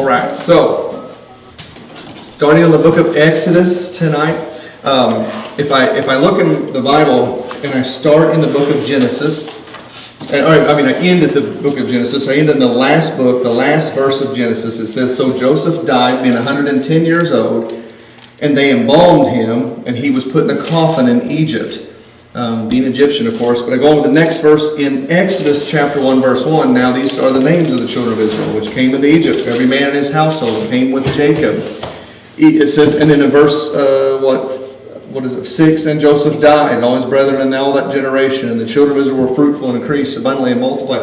right, so starting on the book of Exodus tonight. If I look in the Bible and I start in the book of Genesis, I end at the book of Genesis. I end in the last book, the last verse of Genesis. It says, "So Joseph died, being 110 years old, and they embalmed him, and he was put in a coffin in Egypt." Being Egyptian, of course. But I go on to the next verse in Exodus chapter 1, verse 1. "Now these are the names of the children of Israel, which came into Egypt. Every man in his household came with Jacob." It says, and then in verse, 6, "And Joseph died, and all his brethren, and all that generation. And the children of Israel were fruitful and increased abundantly and multiplied."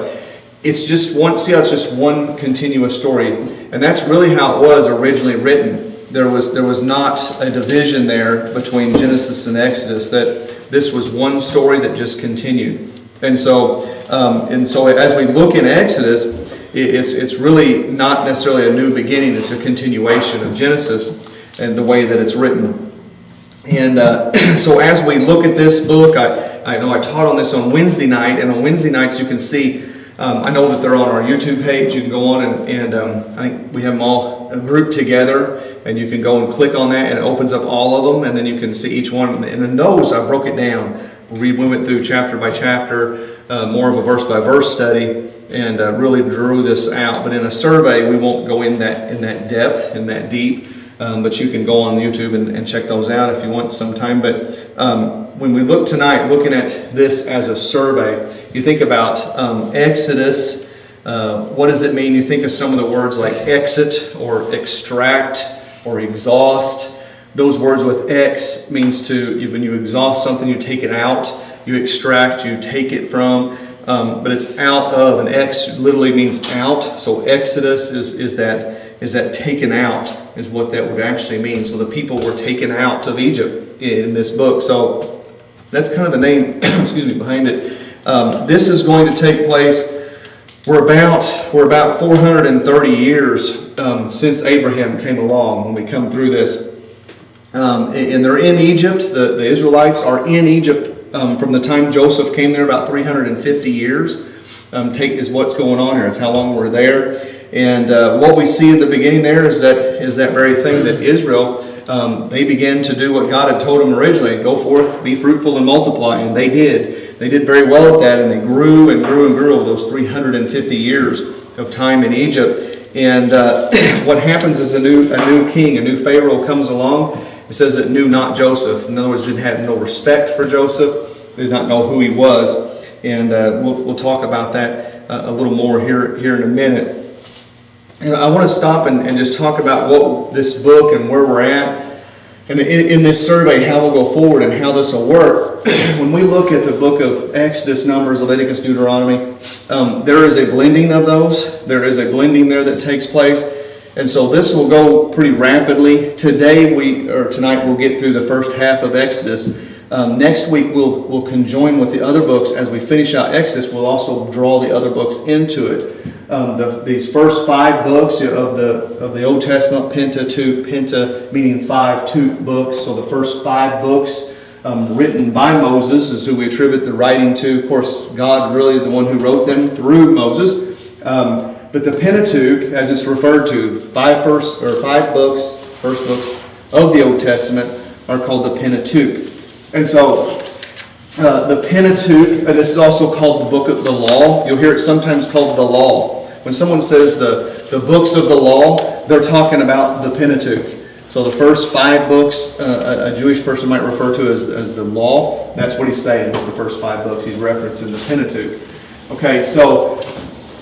It's just one, see how it's just one continuous story. And that's really how it was originally written. There was not a division there between Genesis and Exodus, that this was one story that just continued. And so as we look in Exodus, it's really not necessarily a new beginning. It's a continuation of Genesis and the way that it's written. And so as we look at this book, I know I taught on this on Wednesday night, and on Wednesday nights you can see, I know that they're on our YouTube page. You can go on and I think we have them all grouped together, and you can go and click on that, and it opens up all of them, and then you can see each one. And in those, I broke it down. We went through chapter by chapter, more of a verse by verse study, and really drew this out. But in a survey, we won't go in that depth, in that deep. But you can go on YouTube and check those out if you want sometime. But when we look tonight, looking at this as a survey, you think about Exodus. What does it mean? You think of some of the words like exit or extract or exhaust. Those words with X means when you exhaust something, you take it out. You extract, you take it from. But it's out of, and X literally means out. So Exodus is that taken out, is what that would actually mean. So the people were taken out of Egypt in this book. So that's kind of the name behind it. This is going to take place. We're about 430 years since Abraham came along when we come through this. And they're in Egypt. The Israelites are in Egypt from the time Joseph came there, about 350 years. Is what's going on here. It's how long we're there. And what we see in the beginning there is that very thing, that Israel, they began to do what God had told them originally: go forth, be fruitful, and multiply. And they did. They did very well at that, and they grew and grew and grew over those 350 years of time in Egypt. And what happens is a new king, a new Pharaoh comes along. It says that knew not Joseph. In other words, had no respect for Joseph, did not know who he was. And we'll talk about that a little more here in a minute. And I want to stop and just talk about what this book and where we're at. And in this survey, how we'll go forward and how this will work. When we look at the book of Exodus, Numbers, Leviticus, Deuteronomy, there is a blending of those. There is a blending there that takes place. And so this will go pretty rapidly. Tonight we'll get through the first half of Exodus. Next week we'll conjoin with the other books. As we finish out Exodus, we'll also draw the other books into it. These first 5 books of the Old Testament, Pentateuch, Penta meaning 5, Tuch books. So the first 5 books written by Moses is who we attribute the writing to. Of course, God really the one who wrote them through Moses. But the Pentateuch, as it's referred to, 5 first books of the Old Testament are called the Pentateuch. And so the Pentateuch, this is also called the book of the law. You'll hear it sometimes called the law. When someone says the books of the law, they're talking about the Pentateuch. So the first 5 books a Jewish person might refer to as the law. That's what he's saying. It's the first 5 books he's referencing the Pentateuch. Okay, so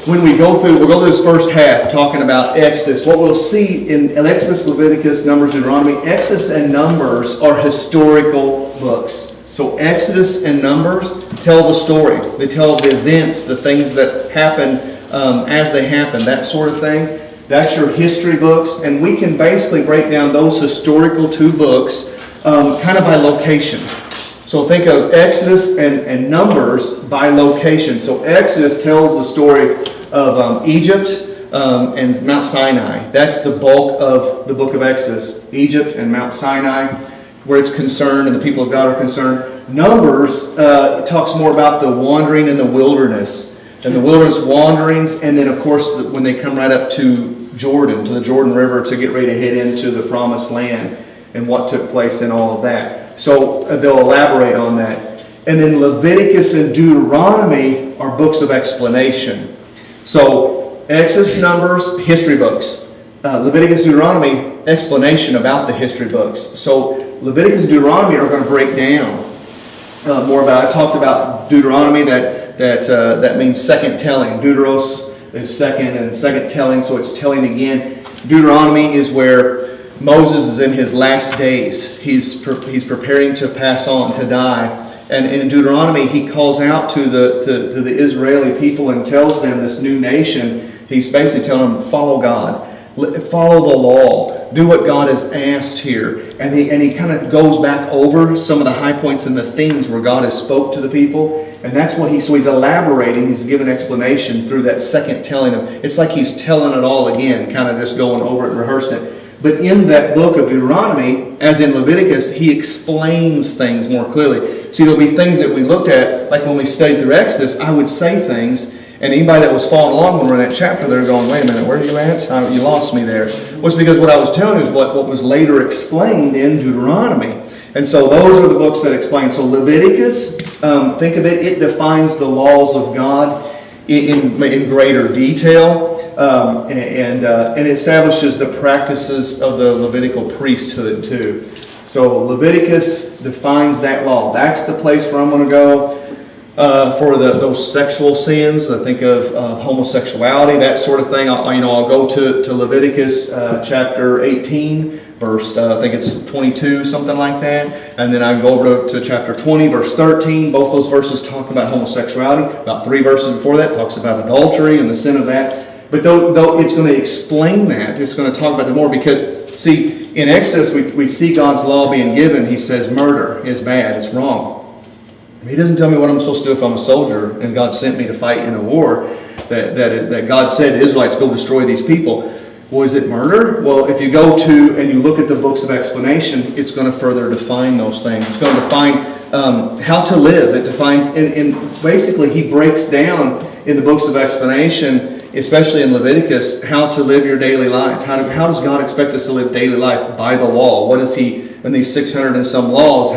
when we'll go through this first half talking about Exodus. What we'll see in Exodus, Leviticus, Numbers, Deuteronomy, Exodus and Numbers are historical books. So Exodus and Numbers tell the story. They tell the events, the things that happen as they happen, that sort of thing. That's your history books. And we can basically break down those historical 2 books kind of by location. So think of Exodus and Numbers by location. So Exodus tells the story of Egypt and Mount Sinai. That's the bulk of the book of Exodus. Egypt and Mount Sinai, where it's concerned and the people of God are concerned. Numbers talks more about the wandering in the wilderness and the wilderness wanderings. And then, of course, when they come right up to Jordan, to the Jordan River, to get ready to head into the Promised Land and what took place in all of that. So they'll elaborate on that. And then Leviticus and Deuteronomy are books of explanation. So Exodus, Numbers, history books. Leviticus, Deuteronomy, explanation about the history books. So Leviticus and Deuteronomy are going to break down more about. I talked about Deuteronomy, that means second telling. Deuteros is second, and second telling, so it's telling again. Deuteronomy is where Moses is in his last days. He's preparing to pass on, to die. And in Deuteronomy, he calls out to the Israeli people and tells them, this new nation, he's basically telling them, follow God. Follow the law. Do what God has asked here. And he kind of goes back over some of the high points and the things where God has spoke to the people. And that's what he's elaborating. He's giving explanation through that second telling of. It's like he's telling it all again, kind of just going over it, rehearsing it. But in that book of Deuteronomy, as in Leviticus, he explains things more clearly. See, there'll be things that we looked at, like when we studied through Exodus, I would say things, and anybody that was following along when we were in that chapter, they're going, wait a minute, where are you at? You lost me there. Well, it's because what I was telling you is what was later explained in Deuteronomy. And so those are the books that explain. So Leviticus, think of it, it defines the laws of God in greater detail. And establishes the practices of the Levitical priesthood too. So Leviticus defines that law. That's the place where I'm going to go for those sexual sins. I think of homosexuality, that sort of thing. I'll go to Leviticus chapter 18, verse I think it's 22, something like that. And then I go over to chapter 20, verse 13. Both those verses talk about homosexuality. About 3 verses before that talks about adultery and the sin of that. But though it's going to explain that, it's going to talk about that more because, see, in Exodus we see God's law being given. He says murder is bad, it's wrong. He doesn't tell me what I'm supposed to do if I'm a soldier and God sent me to fight in a war. That God said to Israelites, go destroy these people. Well, is it murder? Well, if you go to and you look at the books of explanation, it's going to further define those things. It's going to define how to live. It defines, and basically he breaks down in the books of explanation, especially in Leviticus, how to live your daily life. How does God expect us to live daily life? By the law. What is he, in these 600 and some laws,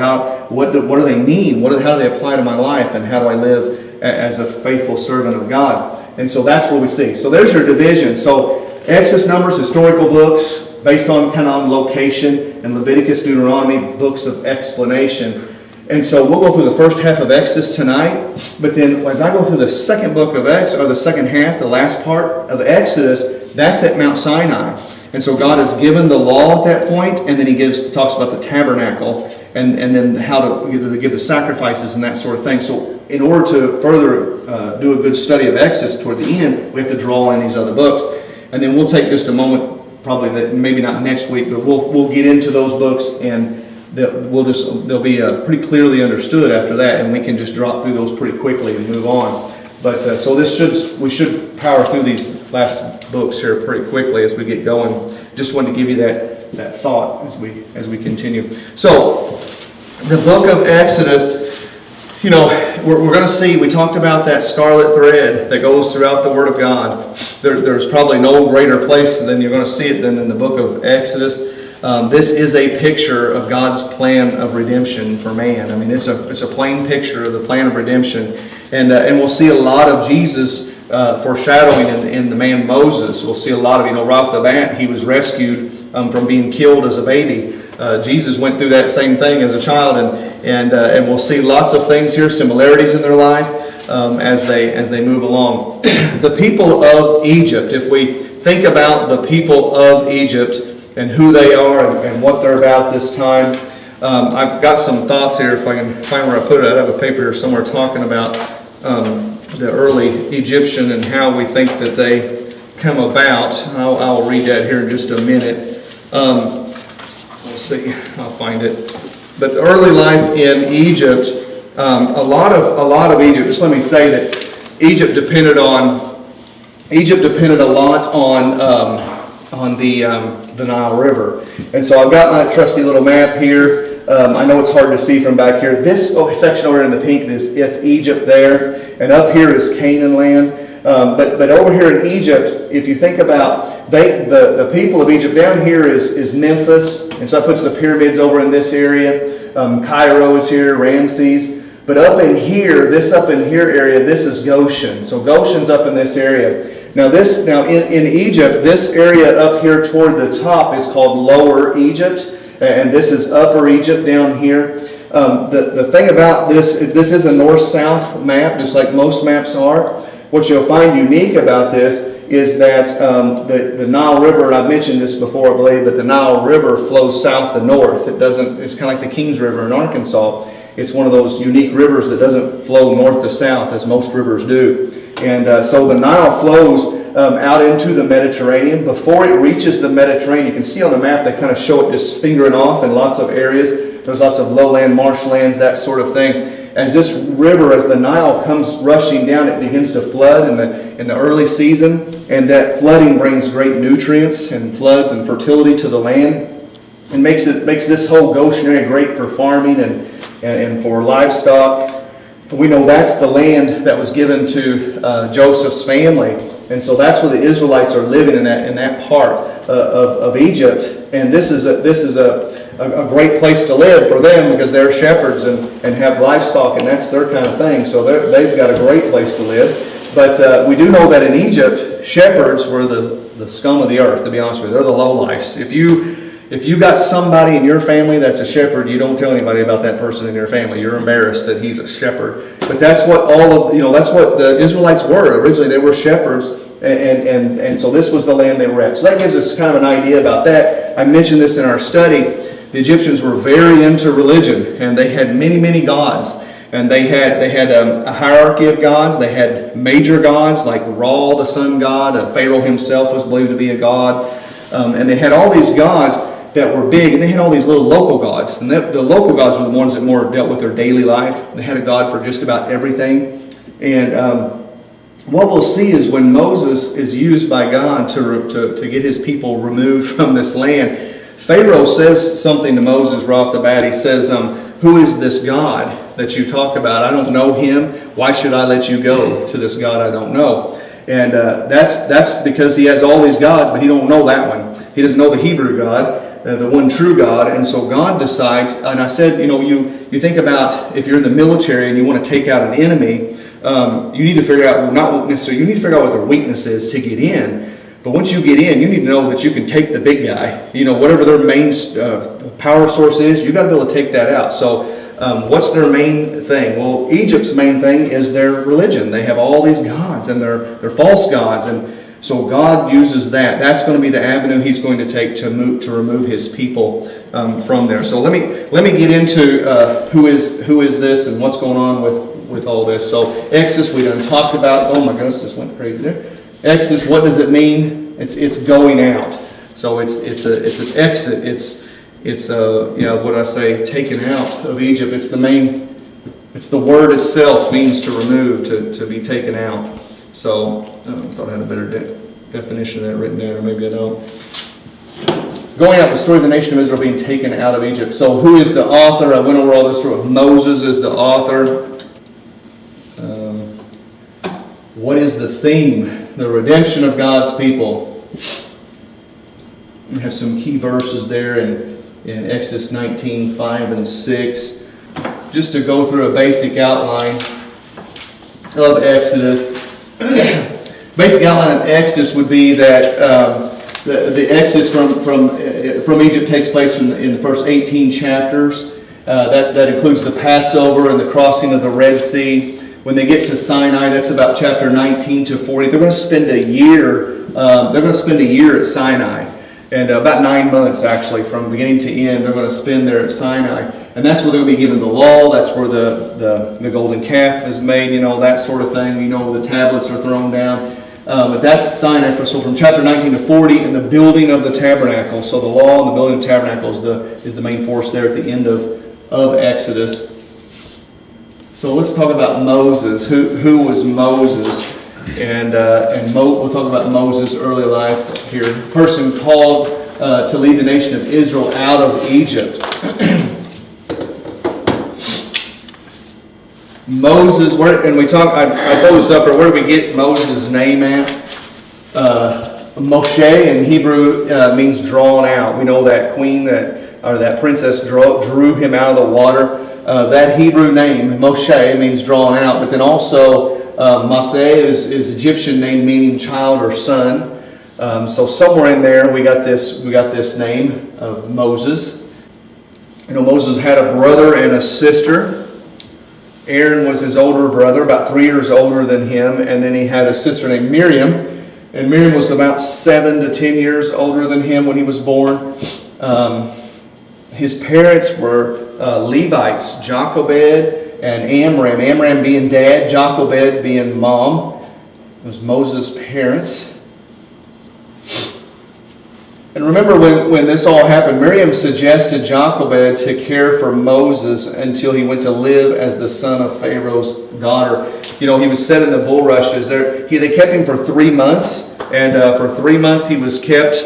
what do they mean? How do they apply to my life? And how do I live as a faithful servant of God? And so that's what we see. So there's your division. So Exodus, Numbers, historical books, based on kind of on location, and Leviticus, Deuteronomy, books of explanation. And so we'll go through the first half of Exodus tonight, but then as I go through the second book of Exodus, or the second half, the last part of Exodus, that's at Mount Sinai. And so God has given the law at that point, and then he talks about the tabernacle, and then how to give the sacrifices and that sort of thing. So in order to further do a good study of Exodus toward the end, we have to draw in these other books. And then we'll take just a moment, probably maybe not next week, but we'll get into those books, and they'll be pretty clearly understood after that, and we can just drop through those pretty quickly and move on. But so we should power through these last books here pretty quickly as we get going. Just wanted to give you that thought as we continue. So the book of Exodus, we're going to see. We talked about that scarlet thread that goes throughout the Word of God. There's probably no greater place than you're going to see it than in the book of Exodus. This is a picture of God's plan of redemption for man. I mean, it's a plain picture of the plan of redemption, and we'll see a lot of Jesus foreshadowing in the man Moses. We'll see a lot of, right off the bat, he was rescued from being killed as a baby. Jesus went through that same thing as a child, and we'll see lots of things here, similarities in their life as they move along. The people of Egypt. If we think about the people of Egypt and who they are and what they're about this time. I've got some thoughts here, if I can find where I put it. I have a paper here somewhere talking about the early Egyptian and how we think that they come about. I'll read that here in just a minute. Let's see, I'll find it. But early life in Egypt, a lot of Egypt, just let me say that Egypt depended a lot on the Nile River. And so I've got my trusty little map here. I know it's hard to see from back here. This section over in the pink, it's Egypt there. And up here is Canaan land. But over here in Egypt, if you think about the people of Egypt, down here is Memphis, and so that puts the pyramids over in this area. Cairo is here, Ramses. But up in here area, this is Goshen. So Goshen's up in this area. Now in Egypt, this area up here toward the top is called Lower Egypt, and this is Upper Egypt down here. The thing about this is a north-south map, just like most maps are. What you'll find unique about this is that the Nile River, and I've mentioned this before, I believe, but the Nile River flows south to north. It's kind of like the Kings River in Arkansas. It's one of those unique rivers that doesn't flow north to south as most rivers do. And so the Nile flows out into the Mediterranean. Before it reaches the Mediterranean, you can see on the map, they kind of show it just fingering off in lots of areas. There's lots of lowland marshlands, that sort of thing. As this river, as the Nile comes rushing down, it begins to flood in the early season. And that flooding brings great nutrients and floods and fertility to the land. And makes this whole Goshen area great for farming and for livestock. We know that's the land that was given to Joseph's family, and so that's where the Israelites are living in that part of Egypt. And this is a great place to live for them because they're shepherds and have livestock, and that's their kind of thing. So they've got a great place to live. But we do know that in Egypt, shepherds were the scum of the earth. To be honest with you, they're the lowlifes. If you got somebody in your family that's a shepherd, you don't tell anybody about that person in your family. You're embarrassed that he's a shepherd. But that's what that's what the Israelites were. Originally they were shepherds, and so this was the land they were at. So that gives us kind of an idea about that. I mentioned this in our study. The Egyptians were very into religion, and they had many, many gods. And they had a hierarchy of gods. They had major gods like Ra, the sun god. Pharaoh himself was believed to be a god. And they had all these gods that were big, and they had all these little local gods. And the local gods were the ones that more dealt with their daily life. They had a god for just about everything. And what we'll see is when Moses is used by God to get his people removed from this land, Pharaoh says something to Moses right off the bat. He says, who is this God that you talk about? I don't know him. Why should I let you go to this God I don't know? And that's because he has all these gods, but he don't know that one. He doesn't know the Hebrew God, the one true God. And so God decides, and I said, you think about if you're in the military and you want to take out an enemy, you need to figure out, not necessarily, you need to figure out what their weakness is to get in. But once you get in, you need to know that you can take the big guy. Whatever their main power source is, you got to be able to take that out. So what's their main thing? Well, Egypt's main thing is their religion. They have all these gods, and they're false gods. And so God uses that. That's going to be the avenue He's going to take to remove His people from there. So let me get into who is this and what's going on with all this. So Exodus we done talked about. Oh my goodness, just went crazy there. Exodus, what does it mean? It's going out. So it's an exit. It's what I say, taken out of Egypt. It's the word itself means to remove, to be taken out. So I thought I had a better definition of that written down, or maybe I don't. Going out, the story of the nation of Israel being taken out of Egypt. So who is the author? I went over all this through. Moses is the author. What is the theme? The redemption of God's people. We have some key verses there in Exodus 19, 5 and 6. Just to go through a basic outline of Exodus. Basic outline of Exodus would be that the Exodus from Egypt takes place in the first 18 chapters. That includes the Passover and the crossing of the Red Sea. When they get to Sinai, that's about chapter 19 to 40. They're going to spend a year. At Sinai, and about 9 months actually, from beginning to end. They're going to spend there at Sinai, and that's where they'll be given the law. That's where the golden calf is made. That sort of thing. The tablets are thrown down. But that's Sinai. So from chapter 19 to 40, and the building of the tabernacle. So the law and the building of the tabernacle is the main force there at the end of Exodus. So let's talk about Moses. Who was Moses? And we'll talk about Moses' early life here. A person called to lead the nation of Israel out of Egypt. Moses, and we talk. I pulled this up. Or where do we get Moses' name at? Moshe in Hebrew means drawn out. We know that queen that princess drew him out of the water. That Hebrew name Moshe means drawn out, but then also Maseh is Egyptian name meaning child or son. So somewhere in there we got this name of Moses. Moses had a brother and a sister. Aaron was his older brother, about 3 years older than him, and then he had a sister named Miriam, and Miriam was about 7 to 10 years older than him when he was born. His parents were Levites, Jochebed and Amram. Amram being dad, Jochebed being mom. It was Moses' parents. And remember when this all happened, Miriam suggested Jochebed to care for Moses until he went to live as the son of Pharaoh's daughter. He was set in the bulrushes. They kept him for 3 months, and for 3 months he was kept,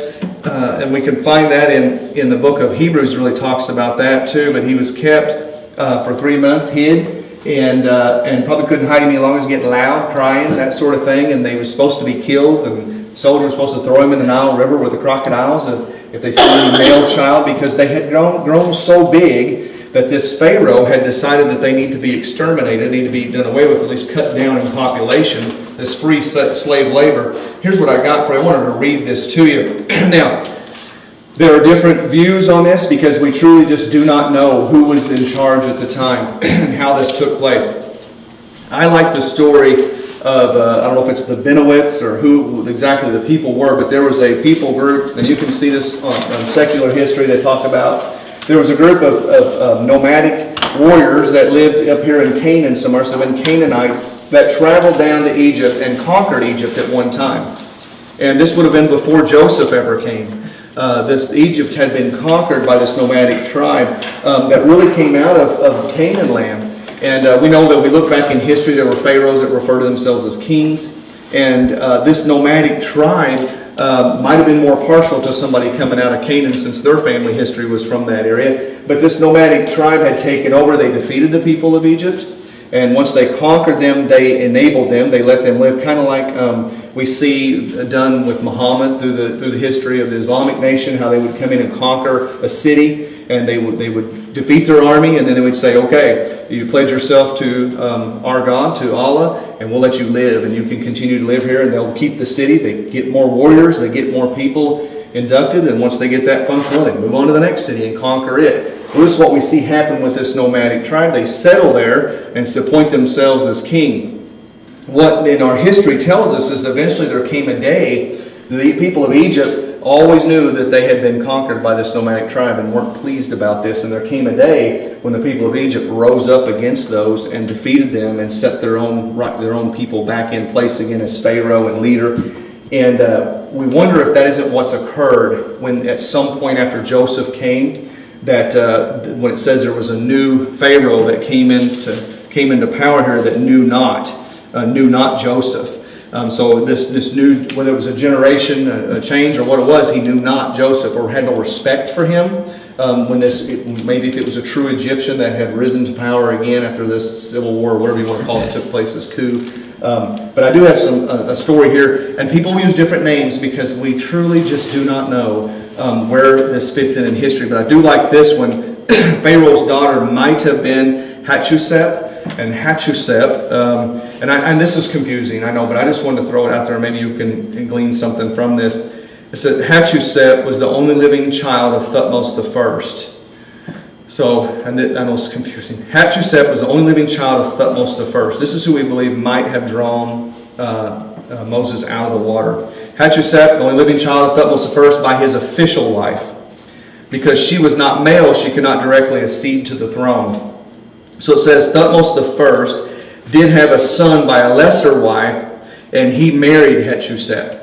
and we can find that in the book of Hebrews. Really talks about that too. But he was kept for 3 months, hid, and probably couldn't hide him any longer. He was getting loud, crying, that sort of thing, and they were supposed to be killed, and soldiers were supposed to throw him in the Nile River with the crocodiles if they see any male child, because they had grown so big that this Pharaoh had decided that they need to be exterminated, need to be done away with, at least cut down in population, this free slave labor. Here's what I got for you. I wanted to read this to you. Now, there are different views on this because we truly just do not know who was in charge at the time and how this took place. I like the story of, I don't know if it's the Benowitz or who exactly the people were, but there was a people group, and you can see this on secular history they talk about. There was a group of nomadic warriors that lived up here in Canaan somewhere, so in Canaanites, that traveled down to Egypt and conquered Egypt at one time. And this would have been before Joseph ever came. Egypt had been conquered by this nomadic tribe that really came out of Canaan land. And we know that we look back in history, there were pharaohs that refer to themselves as kings. And this nomadic tribe might have been more partial to somebody coming out of Canaan since their family history was from that area. But this nomadic tribe had taken over. They defeated the people of Egypt. And once they conquered them, they enabled them. They let them live, kind of like we see done with Muhammad through the history of the Islamic nation, how they would come in and conquer a city, and they would defeat their army, and then they would say, okay, you pledge yourself to our God, to Allah, and we'll let you live, and you can continue to live here, and they'll keep the city. They get more warriors, they get more people inducted, and once they get that functional, they move on to the next city and conquer it. Well, this is what we see happen with this nomadic tribe. They settle there and appoint themselves as king. What in our history tells us is eventually there came a day, the people of Egypt always knew that they had been conquered by this nomadic tribe and weren't pleased about this. And there came a day when the people of Egypt rose up against those and defeated them and set their own people back in place again as Pharaoh and leader. And we wonder if that isn't what's occurred when at some point after Joseph came, that when it says there was a new Pharaoh that came into power here that knew not Joseph. So this new, whether it was a generation, a change, or what it was, he knew not Joseph or had no respect for him. Maybe if it was a true Egyptian that had risen to power again after this civil war, whatever you want to call it, took place, this coup. But I do have a story here, and people use different names because we truly just do not know where this fits in history. But I do like this one. Pharaoh's daughter might have been Hatshepsut. And Hatshepsut, and this is confusing, I know, but I just wanted to throw it out there. Maybe you can glean something from this. It said Hatshepsut was the only living child of Thutmose I. So, and I know it's confusing. Hatshepsut was the only living child of Thutmose I. This is who we believe might have drawn Moses out of the water. Hatshepsut, the only living child of Thutmose I, by his official wife. Because she was not male, she could not directly accede to the throne. So it says Thutmose I did have a son by a lesser wife, and he married Hatshepsut.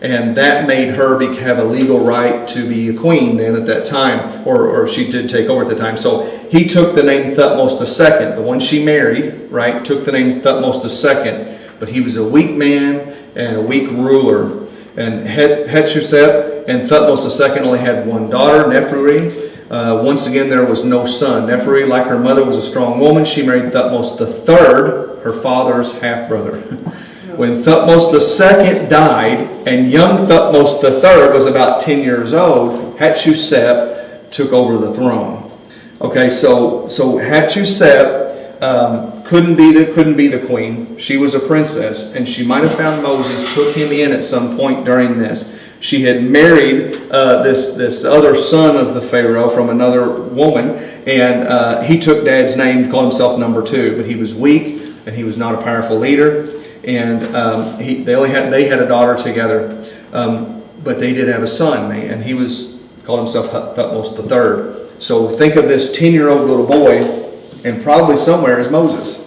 And that made her have a legal right to be a queen then at that time, or she did take over at the time. So he took the name Thutmose II, the one she married, right, took the name Thutmose II. But he was a weak man and a weak ruler. And Hatshepsut and Thutmose II only had one daughter, Neferuri. Once again, there was no son. Nepheri, like her mother, was a strong woman. She married Thutmose III, her father's half-brother. When Thutmose II died, and young Thutmose III was about 10 years old, Hatshepsut took over the throne. Okay, so Hatshepsut couldn't be the queen. She was a princess, and she might have found Moses, took him in at some point during this. She had married this other son of the Pharaoh from another woman, and he took Dad's name, called himself number 2, but he was weak and he was not a powerful leader. And they had a daughter together, but they did have a son, and he called himself Thutmose III. So think of this 10-year-old little boy, and probably somewhere is Moses,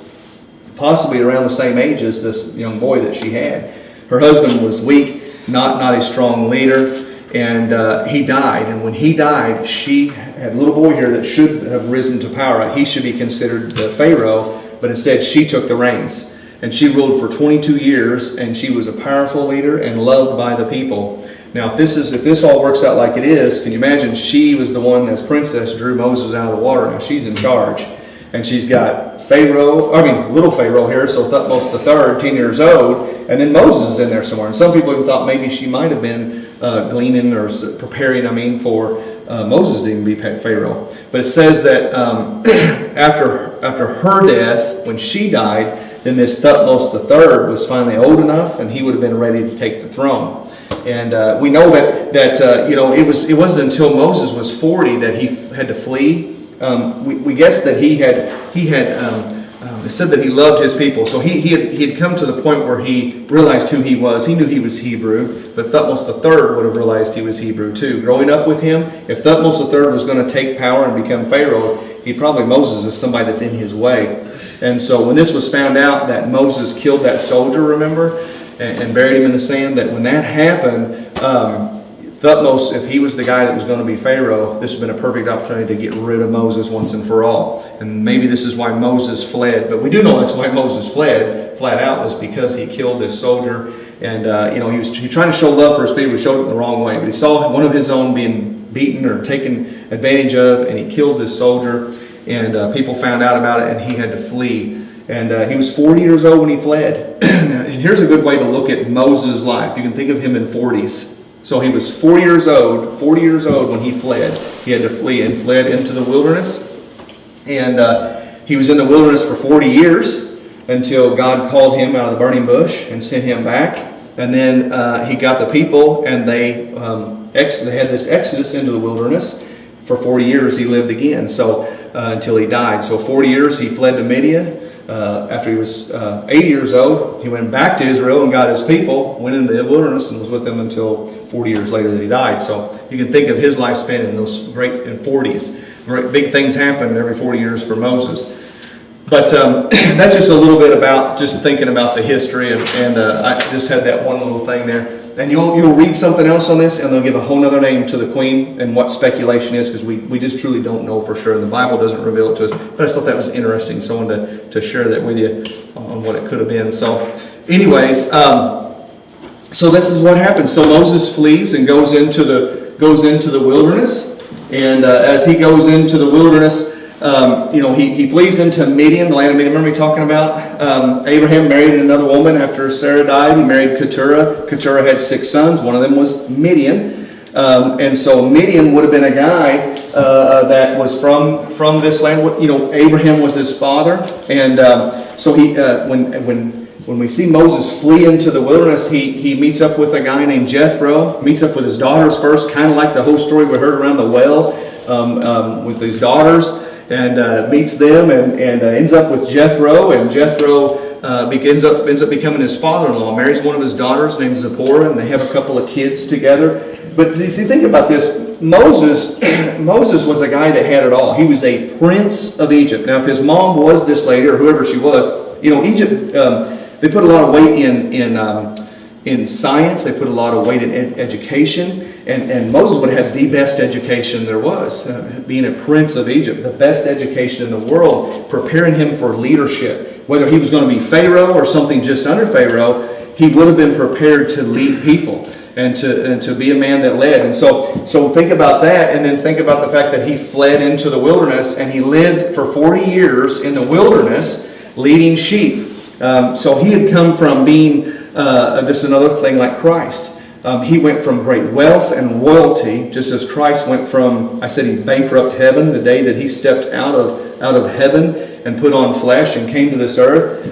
possibly around the same age as this young boy that she had. Her husband was weak, not a strong leader, and he died. And when he died, she had a little boy here that should have risen to power. He should be considered the Pharaoh, but instead she took the reins. And she ruled for 22 years, and she was a powerful leader and loved by the people. Now, if this all works out like it is, can you imagine she was the one, as princess, drew Moses out of the water. Now she's in charge. And she's got little Pharaoh here, so Thutmose III, 10 years old, and then Moses is in there somewhere. And some people even thought maybe she might have been gleaning or preparing, for Moses to even be Pharaoh. But it says that after her death, when she died, then this Thutmose III was finally old enough, and he would have been ready to take the throne. And we know that it wasn't until Moses was 40 that he had to flee. We guess that he had it said that he loved his people. So he had come to the point where he realized who he was. He knew he was Hebrew, but Thutmose III would have realized he was Hebrew too. Growing up with him, if Thutmose III was going to take power and become Pharaoh, Moses is somebody that's in his way. And so when this was found out that Moses killed that soldier, remember, and buried him in the sand, that when that happened, Thutmose, if he was the guy that was going to be Pharaoh, this would have been a perfect opportunity to get rid of Moses once and for all. And maybe this is why Moses fled. But we do know that's why Moses fled, flat out, was because he killed this soldier. And, he was trying to show love for his people. He showed it in the wrong way. But he saw one of his own being beaten or taken advantage of, and he killed this soldier. And people found out about it, and he had to flee. And he was 40 years old when he fled. And here's a good way to look at Moses' life. You can think of him in 40s. So he was 40 years old when he fled. He had to flee and fled into the wilderness. And he was in the wilderness for 40 years until God called him out of the burning bush and sent him back. And then he got the people, and they had this exodus into the wilderness. For 40 years he lived again, so until he died. So 40 years he fled to Midian. After he was 80 years old, he went back to Israel and got his people, went into the wilderness, and was with them until 40 years later that he died. So you can think of his lifespan in those great 40s. Great big things happened every 40 years for Moses. But that's just a little bit about just thinking about the history, and I just had that one little thing there. And you'll read something else on this, and they'll give a whole other name to the queen and what speculation is, because we just truly don't know for sure. And the Bible doesn't reveal it to us. But I just thought that was interesting, so I wanted to share that with you on what it could have been. So anyways, so this is what happens. So Moses flees and goes into the wilderness. And as he goes into the wilderness, he flees into Midian, the land of Midian. Remember me talking about Abraham married another woman after Sarah died. He married Keturah. Keturah had 6 sons. One of them was Midian. And so Midian would have been a guy that was from this land. Abraham was his father. And so he when we see Moses flee into the wilderness, he meets up with a guy named Jethro. Meets up with his daughters first, kind of like the whole story we heard around the well with his daughters. And meets them and ends up with Jethro, and Jethro ends up becoming his father-in-law. Marries one of his daughters named Zipporah, and they have a couple of kids together. But if you think about this, Moses was a guy that had it all. He was a prince of Egypt. Now, if his mom was this lady or whoever she was, Egypt, they put a lot of weight in science. They put a lot of weight in education. And Moses would have had the best education there was, being a prince of Egypt, the best education in the world, preparing him for leadership. Whether he was going to be Pharaoh or something just under Pharaoh, he would have been prepared to lead people. and to be a man that led. And so think about that, and then think about the fact that he fled into the wilderness, and he lived for 40 years in the wilderness leading sheep. So he had come from being, this is another thing like Christ. He went from great wealth and royalty, just as Christ went from, I said he bankrupted heaven the day that he stepped out of heaven and put on flesh and came to this earth.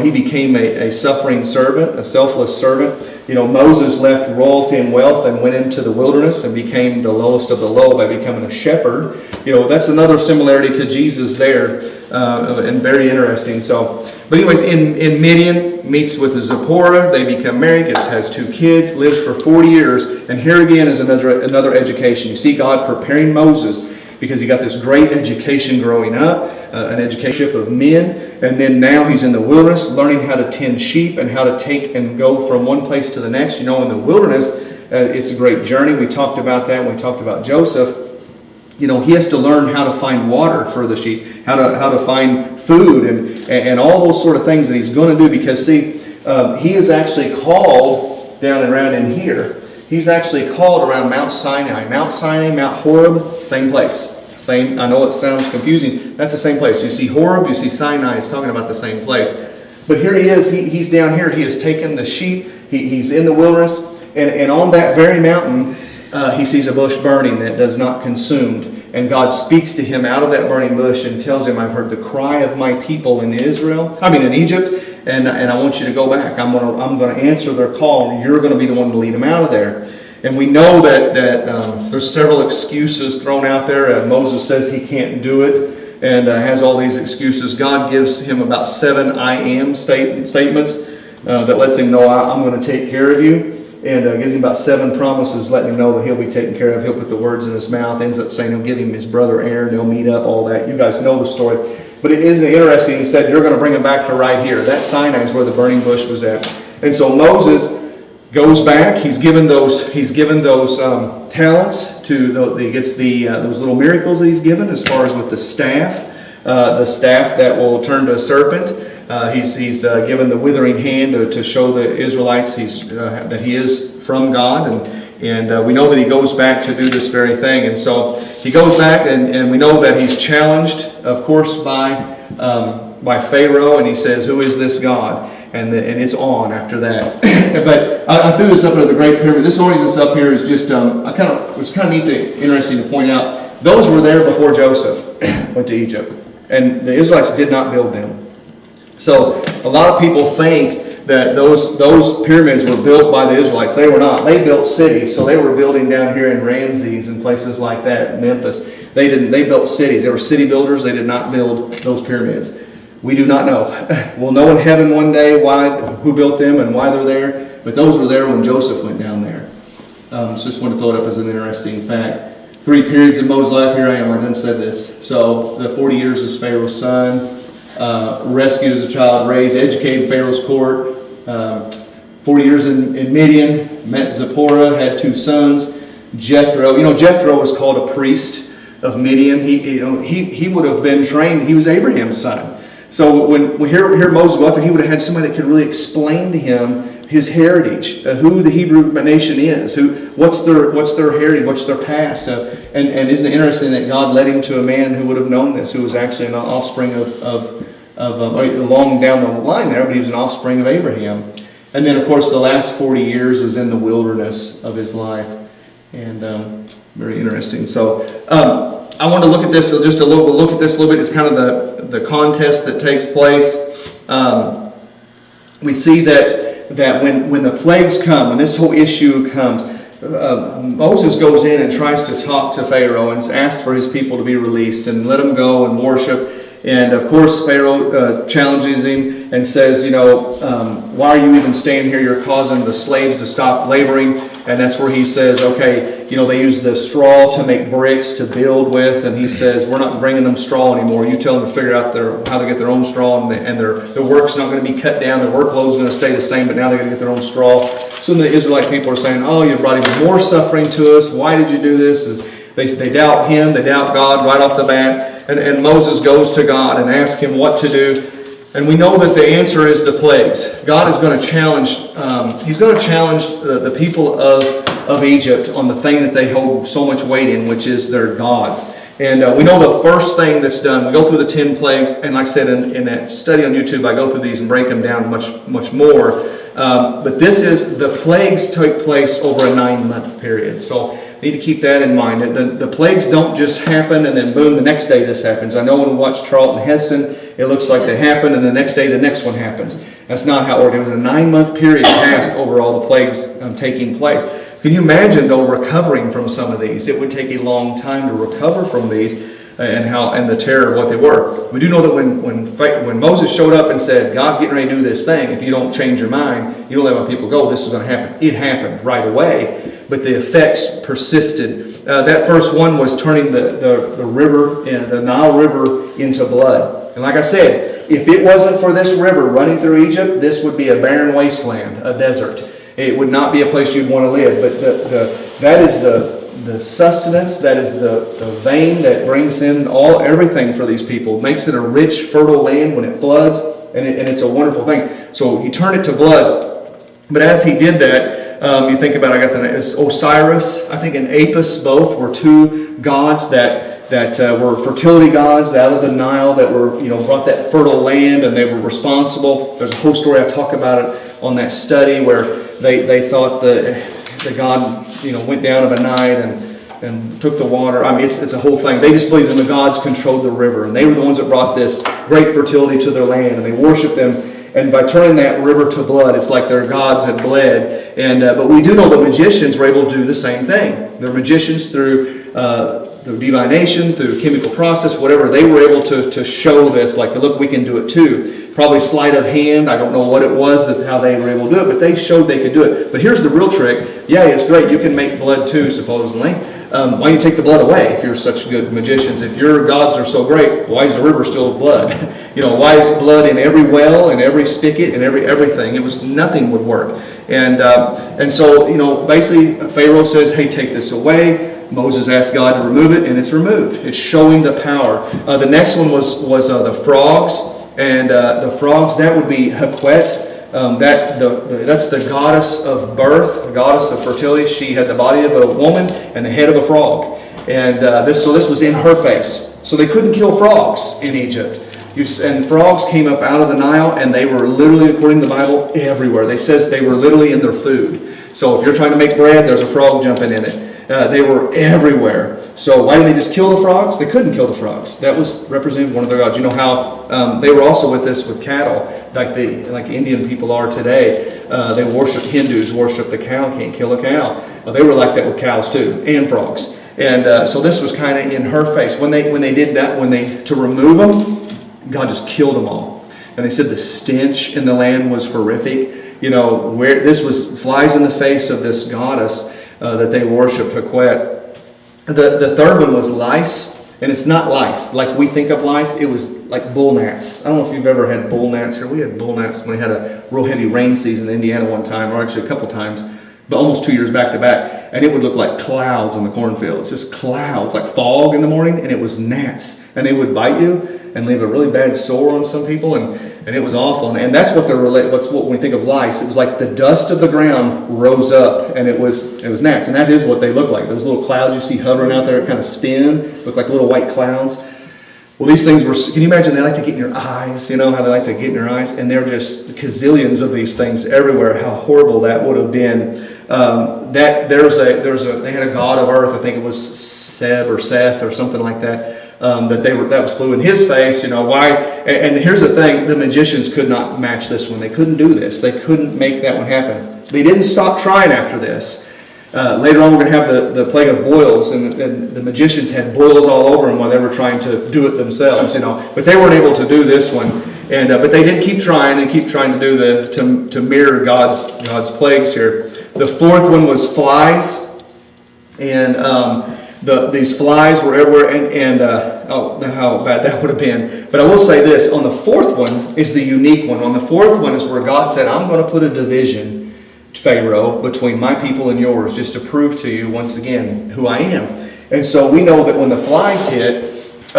He became a suffering servant, a selfless servant. Moses left royalty and wealth and went into the wilderness and became the lowest of the low by becoming a shepherd. That's another similarity to Jesus there, and very interesting. But anyways, in Midian, meets with Zipporah. They become married, has 2 kids, lives for 40 years. And here again is another education. You see God preparing Moses because he got this great education growing up, an education of men, and then now he's in the wilderness learning how to tend sheep and how to take and go from one place to the next. In the wilderness, it's a great journey. We talked about that when we talked about Joseph. He has to learn how to find water for the sheep, how to find food, and all those sort of things that he's going to do, because see, he is actually called down and around in here. He's actually called around Mount Sinai. Mount Sinai, Mount Horeb, same place. Same. I know it sounds confusing. That's the same place. You see Horeb, you see Sinai. It's talking about the same place. But here he is. He's down here. He has taken the sheep. He's in the wilderness. And on that very mountain, he sees a bush burning that does not consumed. And God speaks to him out of that burning bush and tells him, I've heard the cry of my people in Egypt. And I want you to go back. I'm going to answer their call. You're going to be the one to lead them out of there. And we know that there's several excuses thrown out there. Moses says he can't do it and has all these excuses. God gives him about 7 I am statements that lets him know I'm going to take care of you. And gives him about 7 promises letting him know that he'll be taken care of. He'll put the words in his mouth. Ends up saying he'll give him his brother Aaron. They'll meet up, all that. You guys know the story. But it is interesting. He said, you're going to bring him back to right here. That Sinai is where the burning bush was at. And so Moses goes back. He's given those talents to he gets those little miracles that he's given as far as with the staff that will turn to a serpent. He's given the withering hand to show the Israelites that he is from God, and we know that he goes back to do this very thing. And so he goes back, and we know that he's challenged, of course, by Pharaoh, and he says, "Who is this God?" And it's on after that. But I threw this up at the Great Pyramid. This always is up here is just it's kind of neat interesting to point out. Those were there before Joseph went to Egypt, and the Israelites did not build them. So a lot of people think that those pyramids were built by the Israelites. They were not. They built cities. So they were building down here in Ramses and places like that, Memphis. They didn't. They built cities. They were city builders. They did not build those pyramids. We do not know. We'll know in heaven one day who built them and why they're there. But those were there when Joseph went down there. So just want to throw it up as an interesting fact. 3 periods in Moses' life. Here I am. I didn't say this. So the 40 years as Pharaoh's son. Rescued as a child, raised, educated in Pharaoh's court. 40 years in Midian, met Zipporah, had 2 sons. Jethro, Jethro was called a priest of Midian. He would have been trained. He was Abraham's son. So when we hear Moses go out there, he would have had somebody that could really explain to him his heritage, who the Hebrew nation is, what's their heritage, what's their past, and isn't it interesting that God led him to a man who would have known this, who was actually an offspring of along down the line there, but he was an offspring of Abraham. And then, of course, the last 40 years was in the wilderness of his life, and very interesting. So I want to look at this just a little bit. It's kind of the contest that takes place. We see that when the plagues come, when this whole issue comes, Moses goes in and tries to talk to Pharaoh and asks for his people to be released and let them go and worship. And of course, Pharaoh challenges him and says, why are you even staying here? You're causing the slaves to stop laboring. And that's where he says, okay, they use the straw to make bricks to build with. And he says, we're not bringing them straw anymore. You tell them to figure out how to get their own straw, and their work's not going to be cut down. Their workload's going to stay the same, but now they're going to get their own straw. So the Israelite people are saying, oh, you brought even more suffering to us. Why did you do this? And they doubt him. They doubt God right off the bat. And Moses goes to God and asks him what to do. And we know that the answer is the plagues. God is going to challenge, He's going to challenge the people of Egypt on the thing that they hold so much weight in, which is their gods. And we know the first thing that's done, we go through the 10 plagues, and like I said in that study on YouTube, I go through these and break them down much more. But the plagues take place over a 9-month period. So need to keep that in mind. The plagues don't just happen and then boom, the next day this happens. I know when we watch Charlton Heston, it looks like they happen and the next day the next one happens. That's not how it worked. It was a 9-month period passed over all the plagues taking place. Can you imagine, though, recovering from some of these? It would take a long time to recover from these and the terror of what they were. We do know that when Moses showed up and said, God's getting ready to do this thing, if you don't change your mind, you don't let my people go, this is going to happen. It happened right away, but the effects persisted. That first one was turning the river, the Nile River, into blood. And like I said, if it wasn't for this river running through Egypt, this would be a barren wasteland, a desert. It would not be a place you'd want to live. But that is the sustenance, that is the vein that brings in everything for these people. It makes it a rich, fertile land when it floods, and it's a wonderful thing. So he turned it to blood. But as he did that, you think about, I got the name, Osiris, I think, and Apis both were two gods that were fertility gods out of the Nile that were, brought that fertile land, and they were responsible. There's a whole story, I talk about it on that study, where they thought the god, went down of a night and took the water. I mean, it's a whole thing. They just believed that the gods controlled the river, and they were the ones that brought this great fertility to their land, and they worshiped them. And by turning that river to blood, it's like their gods had bled. But we do know the magicians were able to do the same thing. The magicians, through divination, through chemical process, whatever, they were able to show this, like, look, we can do it too. Probably sleight of hand. I don't know what it was, how they were able to do it, but they showed they could do it. But here's the real trick. Yeah, it's great. You can make blood too, supposedly. Why don't you take the blood away if you're such good magicians? If your gods are so great, why is the river still blood? Why is blood in every well, in every spigot, in everything? Nothing would work. And so, basically Pharaoh says, hey, take this away. Moses asked God to remove it, and it's removed. It's showing the power. The next one was the frogs. And the frogs, that would be Hequet. That's the goddess of birth, the goddess of fertility. She had the body of a woman and the head of a frog. And this was in her face. So they couldn't kill frogs in Egypt. And frogs came up out of the Nile, and they were literally, according to the Bible, everywhere. They says they were literally in their food. So if you're trying to make bread, there's a frog jumping in it. They were everywhere. So why didn't they just kill the frogs? They couldn't kill the frogs. That was represented one of their gods. You know how they were also with cattle, like Indian people are today. They worship, Hindus worship the cow, can't kill a cow. They were like that with cows too, and frogs. And so this was kind of in her face. When they did that, to remove them, God just killed them all. And they said the stench in the land was horrific. Where this was flies in the face of this goddess that they worshipped, Hequet. The third one was lice, and it's not lice like we think of lice. It was like bull gnats. I don't know if you've ever had bull gnats here. We had bull gnats when we had a real heavy rain season in Indiana one time, or actually a couple times, but almost 2 years back to back. And it would look like clouds on the cornfields, just clouds, like fog in the morning, and it was gnats. And they would bite you and leave a really bad sore on some people, and it was awful. And that's what when we think of lice, it was like the dust of the ground rose up, and it was gnats. And that is what they look like. Those little clouds you see hovering out there, kind of spin, look like little white clouds. Well, these things were, can you imagine, they like to get in your eyes, how they like to get in your eyes, and they're just gazillions of these things everywhere. How horrible that would have been. They had a god of earth, I think it was Seb or Seth or something like that. That was flew in his face. Why? And here's the thing: the magicians could not match this one. They couldn't do this. They couldn't make that one happen. They didn't stop trying after this. Later on, we're going to have the plague of boils, and the magicians had boils all over them when they were trying to do it themselves. But they weren't able to do this one. And but they did keep trying to do to mirror God's plagues here. The fourth one was flies, and these flies were everywhere, and how bad that would have been. But I will say this: on the fourth one is the unique one. On the fourth one is where God said, "I'm going to put a division, Pharaoh, between my people and yours, just to prove to you once again who I am." And so we know that when the flies hit,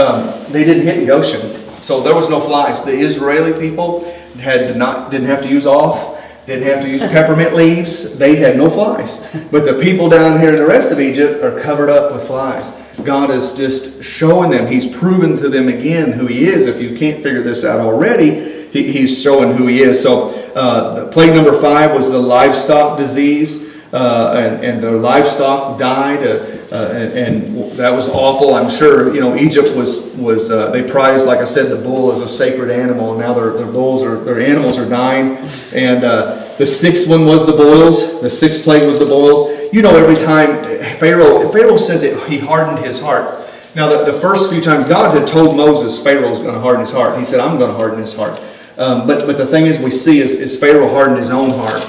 they didn't hit Goshen. So there was no flies. The Israeli people didn't have to use off, didn't have to use peppermint leaves. They had no flies. But the people down here in the rest of Egypt are covered up with flies. God is just showing them. He's proven to them again who He is. If you can't figure this out already, He's showing who He is. So the plague number 5 was the livestock disease. And their livestock died, and that was awful. I'm sure Egypt was they prized, like I said, the bull as a sacred animal. And now their animals are dying. And the 6th one was the boils. The 6th plague was the boils. Every time Pharaoh says it, he hardened his heart. Now the first few times God had told Moses Pharaoh's going to harden his heart. He said, I'm going to harden his heart. But the thing is, we see is Pharaoh hardened his own heart.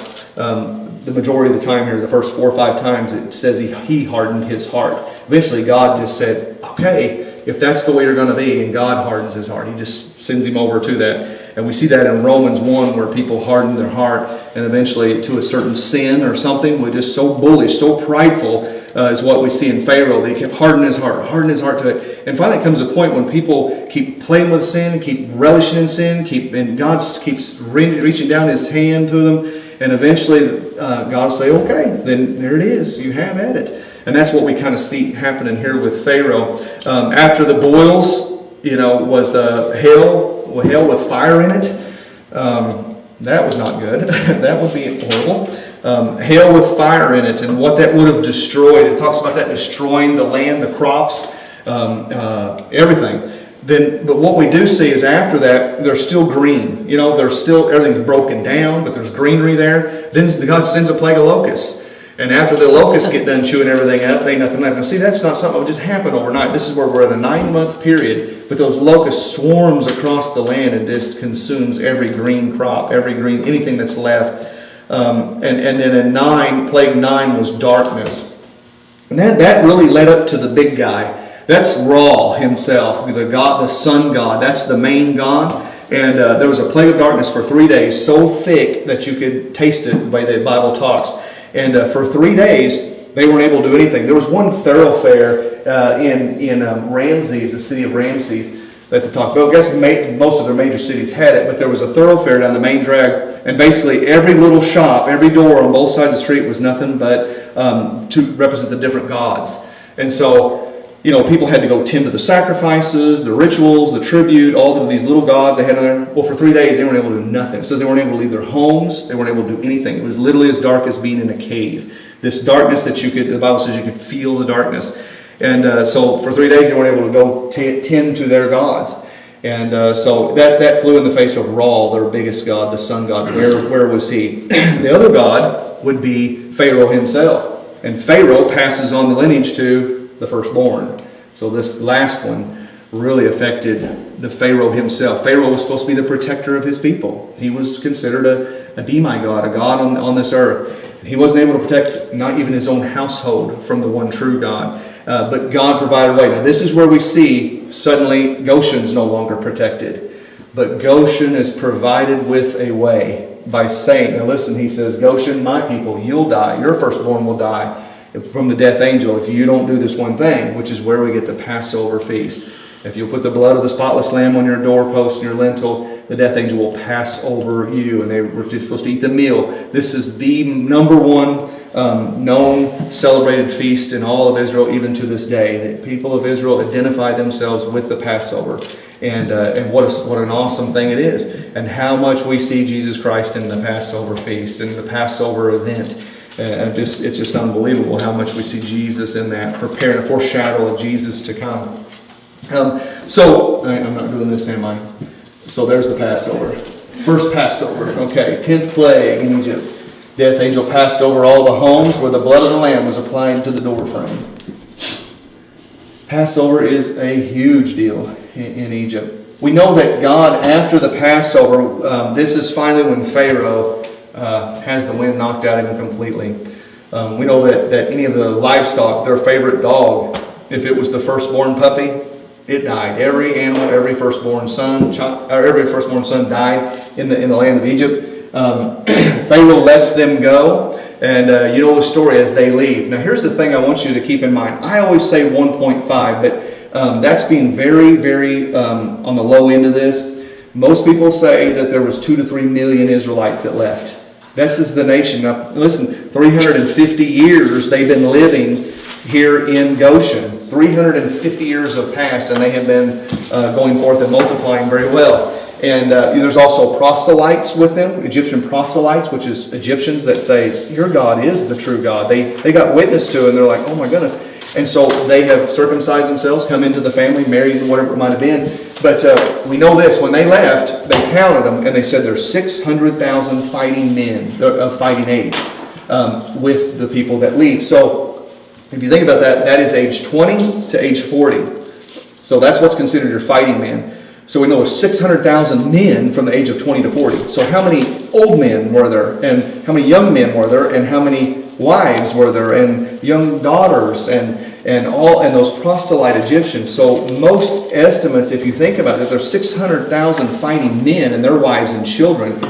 The majority of the time here, the first 4 or 5 times, it says he hardened his heart. Eventually, God just said, okay, if that's the way you're going to be, and God hardens his heart. He just sends him over to that. And we see that in Romans 1, where people harden their heart, and eventually to a certain sin or something, we're just so bullish, so prideful, is what we see in Pharaoh. They kept hardening his heart to it. And finally, it comes a point when people keep playing with sin, keep relishing in sin, and God keeps reaching down His hand to them. And eventually, God will say, okay, then there it is. You have at it. And that's what we kind of see happening here with Pharaoh. After the boils, was hail with fire in it. That was not good. That would be horrible. Hail with fire in it, and what that would have destroyed. It talks about that destroying the land, the crops, everything. But what we do see is after that, they're still green. Everything's broken down, but there's greenery there. Then God sends a plague of locusts. And after the locusts get done chewing everything up, they nothing left. Now see, that's not something that would just happen overnight. This is where we're at a 9-month period, but those locusts swarms across the land and just consumes every green crop, anything that's left. And then in plague 9 was darkness. And that really led up to the big guy. That's Ra himself, the sun god. That's the main god. And there was a plague of darkness for 3 days, so thick that you could taste it the way the Bible talks. And for 3 days, they weren't able to do anything. There was one thoroughfare in Ramses, the city of Ramses, that they talk about. I guess most of their major cities had it, but there was a thoroughfare down the main drag, and basically every little shop, every door on both sides of the street was nothing but to represent the different gods. And so, people had to go tend to the sacrifices, the rituals, the tribute, all of these little gods they had in there. Well, for 3 days, they weren't able to do nothing. It says they weren't able to leave their homes. They weren't able to do anything. It was literally as dark as being in a cave. This darkness that the Bible says you could feel the darkness. And so for 3 days, they weren't able to go tend to their gods. And so that flew in the face of Ra, their biggest god, the sun god. Where was he? The other god would be Pharaoh himself. And Pharaoh passes on the lineage to the firstborn. So this last one really affected the Pharaoh himself. Pharaoh was supposed to be the protector of his people. He was considered a demigod, a god on this earth. He wasn't able to protect not even his own household from the one true God. But God provided a way. Now this is where we see suddenly Goshen's no longer protected. But Goshen is provided with a way by saying, now listen, he says, Goshen, my people, you'll die. Your firstborn will die from the death angel if you don't do this one thing, which is where we get the Passover feast. If you'll put the blood of the spotless lamb on your doorpost and your lintel, the death angel will pass over you. And they were supposed to eat the meal. This is the number one known celebrated feast in all of Israel, even to this day. The people of Israel identify themselves with the Passover. And what an awesome thing it is. And how much we see Jesus Christ in the Passover feast and the Passover event. It's just unbelievable how much we see Jesus in that, preparing a foreshadow of Jesus to come. So, I'm not doing this, am I? So there's the Passover. First Passover. Okay, 10th plague in Egypt. Death angel passed over all the homes where the blood of the lamb was applied to the door frame. Passover is a huge deal in Egypt. We know that God, after the Passover, this is finally when Pharaoh has the wind knocked out of him completely. We know that any of the livestock, their favorite dog, if it was the firstborn puppy, it died. Every animal, every firstborn son died in the land of Egypt. Pharaoh lets them go, and you know the story as they leave. Now here's the thing I want you to keep in mind. I always say 1.5, That's being very, very on the low end of this. Most people say that there was 2 to 3 million Israelites that left. This is the nation. Now, listen, 350 years they've been living here in Goshen. 350 years have passed, and they have been going forth and multiplying very well. And there's also proselytes with them, Egyptian proselytes, which is Egyptians that say, your God is the true God. They got witness to it, and they're like, oh my goodness. And so they have circumcised themselves, come into the family, married, whatever it might have been. But we know this, when they left, they counted them, and they said there's 600,000 fighting men of fighting age with the people that leave. So if you think about that, that is age 20 to age 40. So that's what's considered your fighting man. So we know there's 600,000 men from the age of 20 to 40. So how many old men were there? And how many young men were there? And how many wives were there? And young daughters? And those proselyte Egyptians. So most estimates, if you think about it, there's 600,000 fighting men and their wives and children.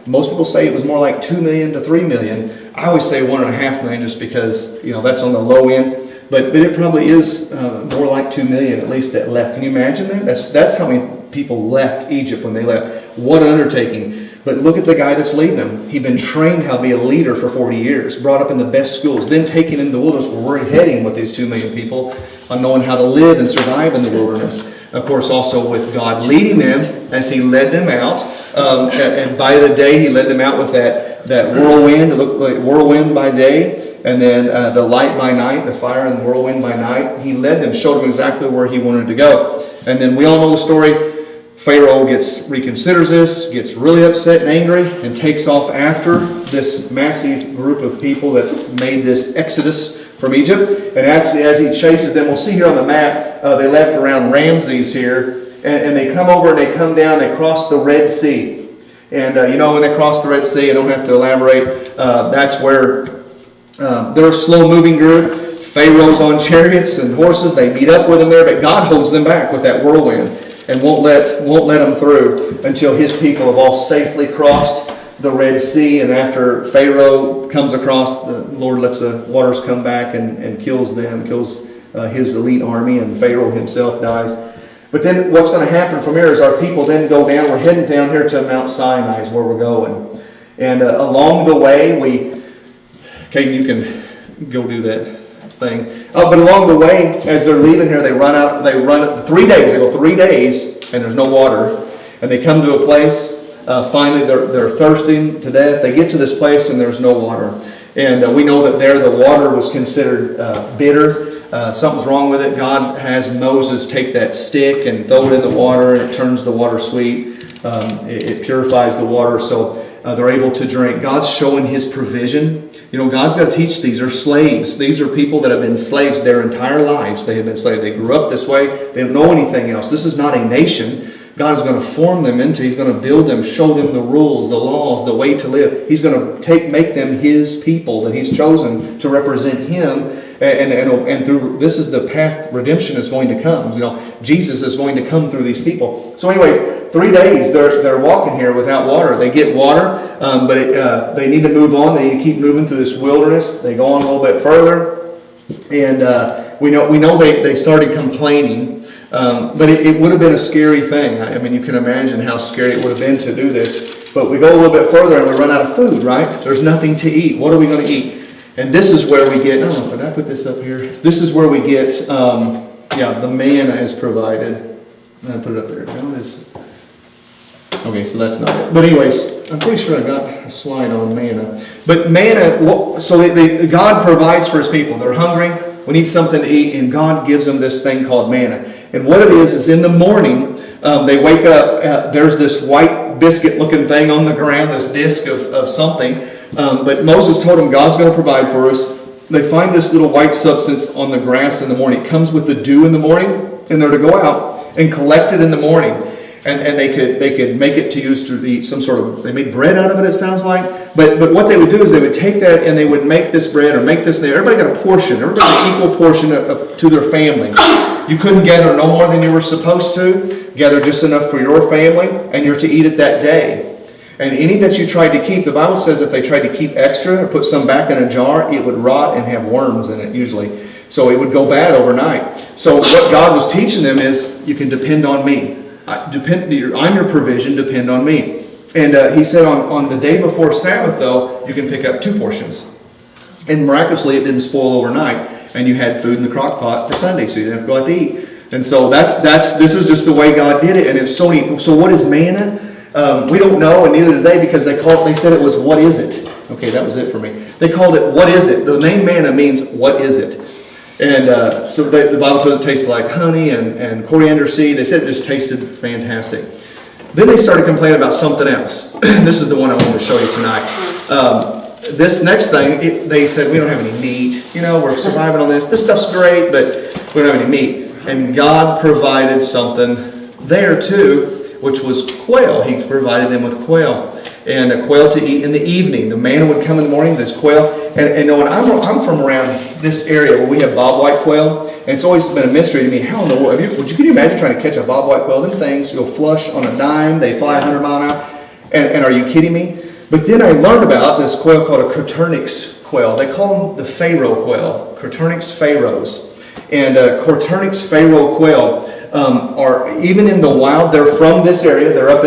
Most people say it was more like 2 million to 3 million. I always say 1.5 million just because, that's on the low end. But it probably is more like 2 million at least that left. Can you imagine that? That's how many people left Egypt when they left. What an undertaking. But look at the guy that's leading them. He'd been trained how to be a leader for 40 years, brought up in the best schools, then taken into the wilderness where we're heading with these 2 million people on knowing how to live and survive in the wilderness. Of course, also with God leading them as He led them out. And by the day, He led them out with that whirlwind. It looked like whirlwind by day. And then the light by night, the fire and the whirlwind by night. He led them, showed them exactly where He wanted to go. And then we all know the story. Pharaoh reconsiders this, gets really upset and angry, and takes off after this massive group of people that made this exodus from Egypt. And actually, as he chases them, we'll see here on the map, they left around Ramses here, and they come over and they come down, they cross the Red Sea. And when they cross the Red Sea, I don't have to elaborate, that's where they're a slow-moving group. Pharaoh's on chariots and horses. They meet up with them there, but God holds them back with that whirlwind and won't let them through until His people have all safely crossed the Red Sea. And after Pharaoh comes across, the Lord lets the waters come back and kills them, kills his elite army, and Pharaoh himself dies. But then what's going to happen from here is our people then go down. We're heading down here to Mount Sinai is where we're going. And along the way, Caden, you can go do that thing. But along the way, as they're leaving here, they run 3 days. They go 3 days, and there's no water. And they come to a place. Finally, they're thirsting to death. They get to this place, and there's no water. And we know that there the water was considered bitter. Something's wrong with it. God has Moses take that stick and throw it in the water, and it turns the water sweet. It purifies the water, so they're able to drink. God's showing His provision. God's got to teach these. They're slaves. These are people that have been slaves their entire lives. They have been slaves. They grew up this way. They don't know anything else. This is not a nation. God is going to form them He's going to build them, show them the rules, the laws, the way to live. He's going to make them His people that He's chosen to represent Him. And through this is the path redemption is going to come. Jesus is going to come through these people. So anyways, 3 days they're walking here without water. They get water, but they need to move on. They need to keep moving through this wilderness. They go on a little bit further, and we know they started complaining. But it would have been a scary thing. I mean, you can imagine how scary it would have been to do this. But we go a little bit further and we run out of food, right? There's nothing to eat. What are we going to eat? And this is where we get, did I put this up here? This is where we get, the manna is provided. I put it up there. No, it is. Okay, so that's not it. But anyways, I'm pretty sure I got a slide on manna. But manna, God provides for His people. They're hungry. We need something to eat, and God gives them this thing called manna. And what it is in the morning, they wake up, there's this white biscuit-looking thing on the ground, this disc of something. But Moses told them God's going to provide for us. They find this little white substance on the grass in the morning. It comes with the dew in the morning, and they're to go out and collect it in the morning. And they could make it to use to eat some sort of, they made bread out of it, it sounds like. But what they would do is they would take that and they would make this bread or make this, everybody got a portion, everybody got an equal portion to their family. You couldn't gather no more than you were supposed to. Gather just enough for your family, and you're to eat it that day. And any that you tried to keep, the Bible says if they tried to keep extra or put some back in a jar, it would rot and have worms in it usually. So it would go bad overnight. So what God was teaching them is, you can depend on me. I'm your provision, depend on me. And he said on the day before Sabbath, though, you can pick up 2 portions. And miraculously, it didn't spoil overnight. And you had food in the crock pot for Sunday, so you didn't have to go out to eat. And so this is just the way God did it. And it's so neat. So what is manna? We don't know, and neither did they, because they said it was, what is it? Okay, that was it for me. They called it, what is it? The name manna means, what is it? And so the Bible says it tasted like honey and coriander seed. They said it just tasted fantastic. Then they started complaining about something else. This is the one I wanted to show you tonight. This next thing, they said, we don't have any meat. We're surviving on this. This stuff's great, but we don't have any meat. And God provided something there too, which was quail. He provided them with quail. And a quail to eat in the evening. The manna would come in the morning, this quail. And when I'm from around this area where we have bobwhite quail, and it's always been a mystery to me, how in the world, can you imagine trying to catch a bobwhite quail? Them things go flush on a dime, they fly 100 miles an hour. And are you kidding me? But then I learned about this quail called a Coturnix quail. They call them the Pharaoh quail, Coturnix pharaohs. And Coturnix pharaoh quail are, even in the wild, they're from this area. They're up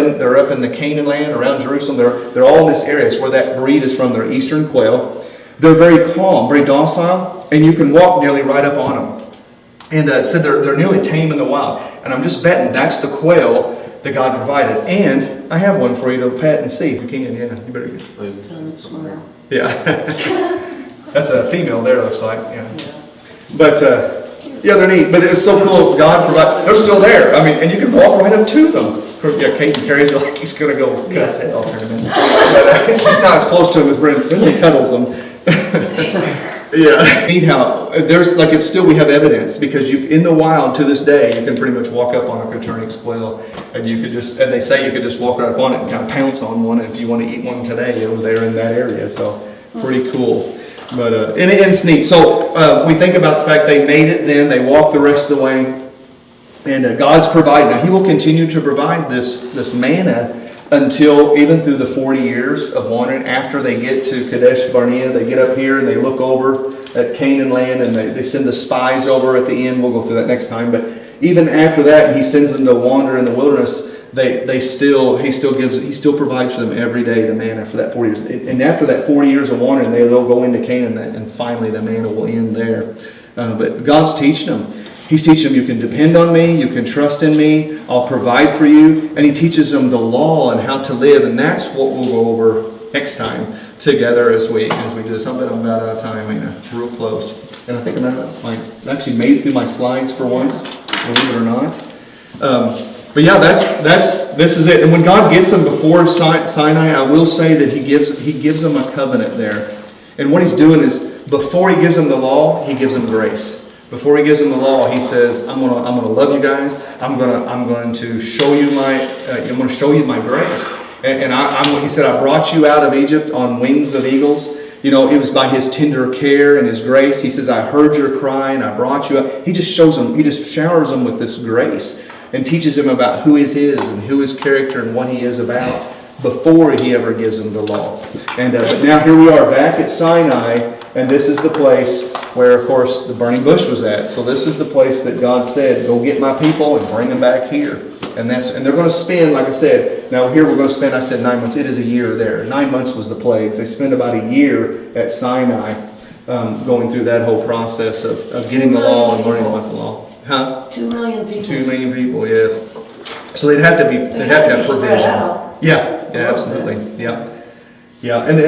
in the Canaan land around Jerusalem. They're all in this area. It's where that breed is from. They're eastern quail. They're very calm, very docile, and you can walk nearly right up on them. And it said they're nearly tame in the wild. And I'm just betting that's the quail that God provided. And I have one for you to pet and see if you can. Yeah, you better get it. Yeah. That's a female there, looks like. Yeah. But yeah, they're neat. But it's so cool. God provided. They're still there. I mean, and you can walk right up to them. Yeah, Caden carries it like he's going to go cut his head off in a minute. But he's not as close to him as Brendan. He cuddles them. Yeah. Neat how there's it's still, we have evidence, because you in the wild to this day you can pretty much walk up on a Coturnix quail, and you could just, and they say you could just walk right up on it and kind of pounce on one, and if you want to eat one today, they're in that area. So pretty cool. But and it's neat. So we think about the fact they made it, then they walked the rest of the way, and God's provided. Now He will continue to provide this manna until even through the 40 years of wandering. After they get to Kadesh Barnea, they get up here and they look over at Canaan land, and they send the spies over at the end. We'll go through that next time. But even after that, He sends them to wander in the wilderness. He still provides for them every day the manna for that 40 years. And after that 40 years of wandering, they'll go into Canaan, and finally the manna will end there. But God's teaching them. He's teaching them, you can depend on me, you can trust in me, I'll provide for you. And He teaches them the law and how to live. And that's what we'll go over next time together as we do this. I'm about out of time, real close. And I think I actually made it through my slides for once, believe it or not. But yeah, this is it. And when God gets them before Sinai, I will say that He gives them a covenant there. And what He's doing is, before He gives them the law, He gives them grace. Before He gives them the law, He says, "I'm gonna love you guys. I'm going to show you my grace." And He said, "I brought you out of Egypt on wings of eagles." It was by His tender care and His grace. He says, "I heard your cry and I brought you out." He just showers them with this grace and teaches them about who is His and who His character and what He is about before He ever gives them the law. And but now here we are back at Sinai, and this is the place where, of course, the burning bush was at. So this is the place that God said, "Go get my people and bring them back here." And they're going to spend, like I said, now here we're going to spend, I said 9 months. It is a year there. 9 months was the plagues. They spent about a year at Sinai going through that whole process of getting the law and learning about the law. Huh? 2 million people. 2 million people, yes. So they'd have to have provision. Yeah, absolutely. Yeah. And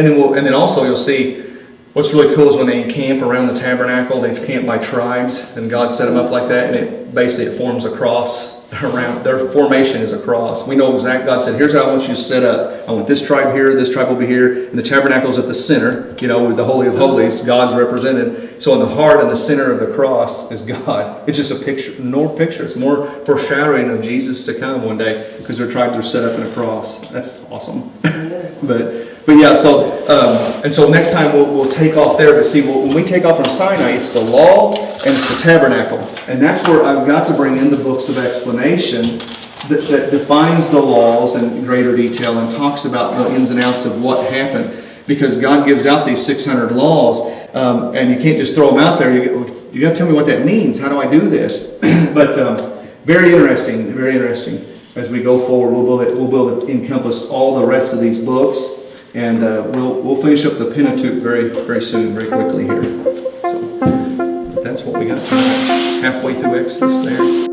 then also you'll see what's really cool is when they camp around the tabernacle, they camp by tribes, and God set them up like that, and it forms a cross around. Their formation is a cross. We know exactly. God said, "Here's how I want you to set up. I want this tribe here, this tribe will be here," and the tabernacle's at the center. With the Holy of Holies, God's represented. So in the heart and the center of the cross is God. It's just a picture, It's more foreshadowing of Jesus to come one day, because their tribes are set up in a cross. That's awesome. But yeah, so next time we'll take off there. But see, when we take off from Sinai, it's the law and it's the tabernacle. And that's where I've got to bring in the books of explanation that defines the laws in greater detail and talks about the ins and outs of what happened. because God gives out these 600 laws, and you can't just throw them out there. You got to tell me what that means. How do I do this? But very interesting, very interesting. As we go forward, we'll be able to encompass all the rest of these books, and we'll finish up the Pentateuch very, very soon, very quickly here. So that's what we got tonight. Halfway through Exodus there.